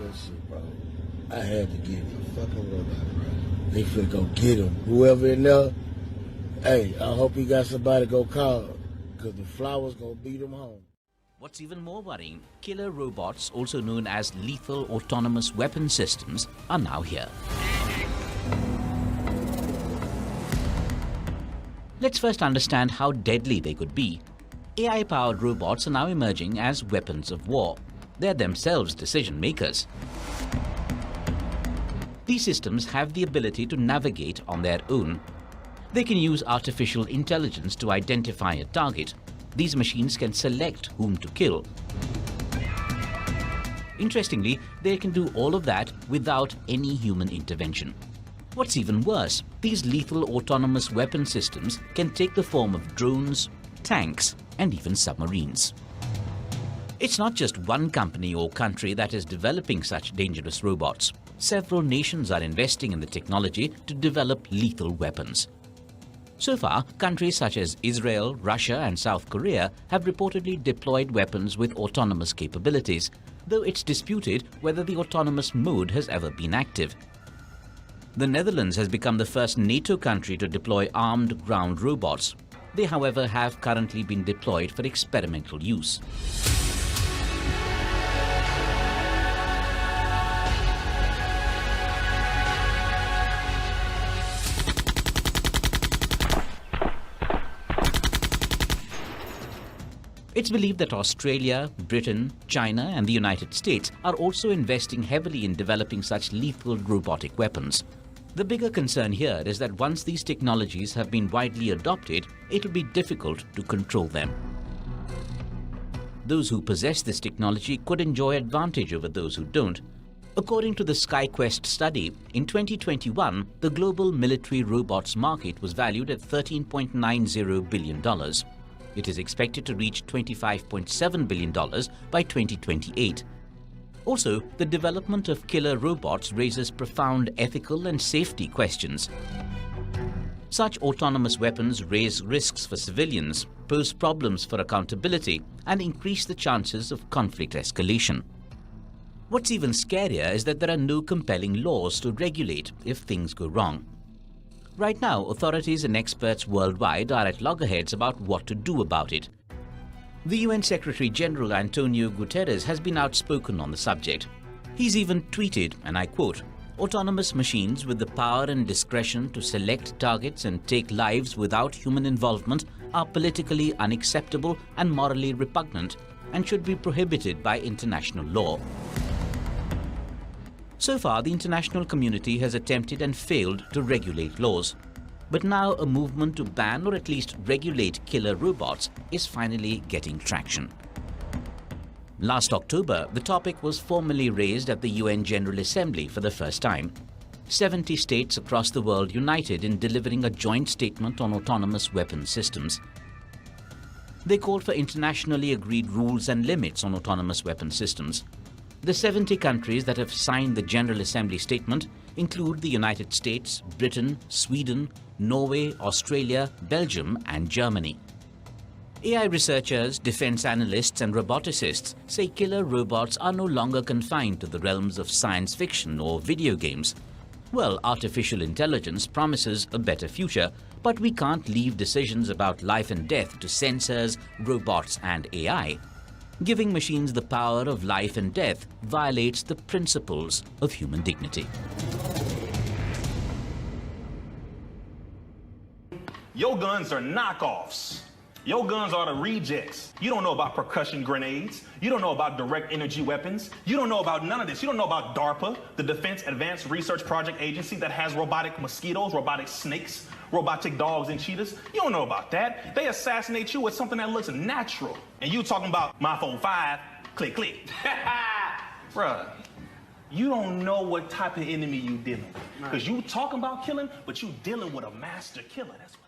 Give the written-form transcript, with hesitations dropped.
that shit, bro. I had to get the fucking robot, bro. They finna go get him. Whoever in there, hey, I hope he got somebody to go call, because the flowers gonna beat him home. What's even more worrying, killer robots, also known as lethal autonomous weapon systems, are now here. Let's first understand how deadly they could be. AI-powered robots are now emerging as weapons of war. They're themselves decision makers. These systems have the ability to navigate on their own. They can use artificial intelligence to identify a target. These machines can select whom to kill. Interestingly, they can do all of that without any human intervention. What's even worse, these lethal autonomous weapon systems can take the form of drones, tanks, and even submarines. It's not just one company or country that is developing such dangerous robots. Several nations are investing in the technology to develop lethal weapons. So far, countries such as Israel, Russia, and South Korea have reportedly deployed weapons with autonomous capabilities, though it's disputed whether the autonomous mode has ever been active. The Netherlands has become the first NATO country to deploy armed ground robots. They, however, have currently been deployed for experimental use. It's believed that Australia, Britain, China, and the United States are also investing heavily in developing such lethal robotic weapons. The bigger concern here is that once these technologies have been widely adopted, it'll be difficult to control them. Those who possess this technology could enjoy advantage over those who don't. According to the SkyQuest study, in 2021, the global military robots market was valued at $13.90 billion. It is expected to reach $25.7 billion by 2028. Also, the development of killer robots raises profound ethical and safety questions. Such autonomous weapons raise risks for civilians, pose problems for accountability, and increase the chances of conflict escalation. What's even scarier is that there are no compelling laws to regulate if things go wrong. Right now, authorities and experts worldwide are at loggerheads about what to do about it. The UN Secretary General Antonio Guterres has been outspoken on the subject. He's even tweeted, and I quote, "Autonomous machines with the power and discretion to select targets and take lives without human involvement are politically unacceptable and morally repugnant and should be prohibited by international law." So far, the international community has attempted and failed to regulate laws. But now a movement to ban or at least regulate killer robots is finally getting traction. Last October, the topic was formally raised at the UN General Assembly for the first time. 70 states across the world united in delivering a joint statement on autonomous weapons systems. They called for internationally agreed rules and limits on autonomous weapon systems. The 70 countries that have signed the General Assembly statement include the United States, Britain, Sweden, Norway, Australia, Belgium, and Germany. AI researchers, defense analysts, and roboticists say killer robots are no longer confined to the realms of science fiction or video games. Well, artificial intelligence promises a better future, but we can't leave decisions about life and death to sensors, robots, and AI. Giving machines the power of life and death violates the principles of human dignity. Your guns are knockoffs. Your guns are the rejects. You don't know about percussion grenades. You don't know about direct energy weapons. You don't know about none of this. You don't know about DARPA, the Defense Advanced Research Project Agency that has robotic mosquitoes, robotic snakes, robotic dogs and cheetahs. You don't know about that. They assassinate you with something that looks natural. And you talking about my phone 5, click, click. Bruh, you don't know what type of enemy you dealing with. Because you talking about killing, but you dealing with a master killer. That's what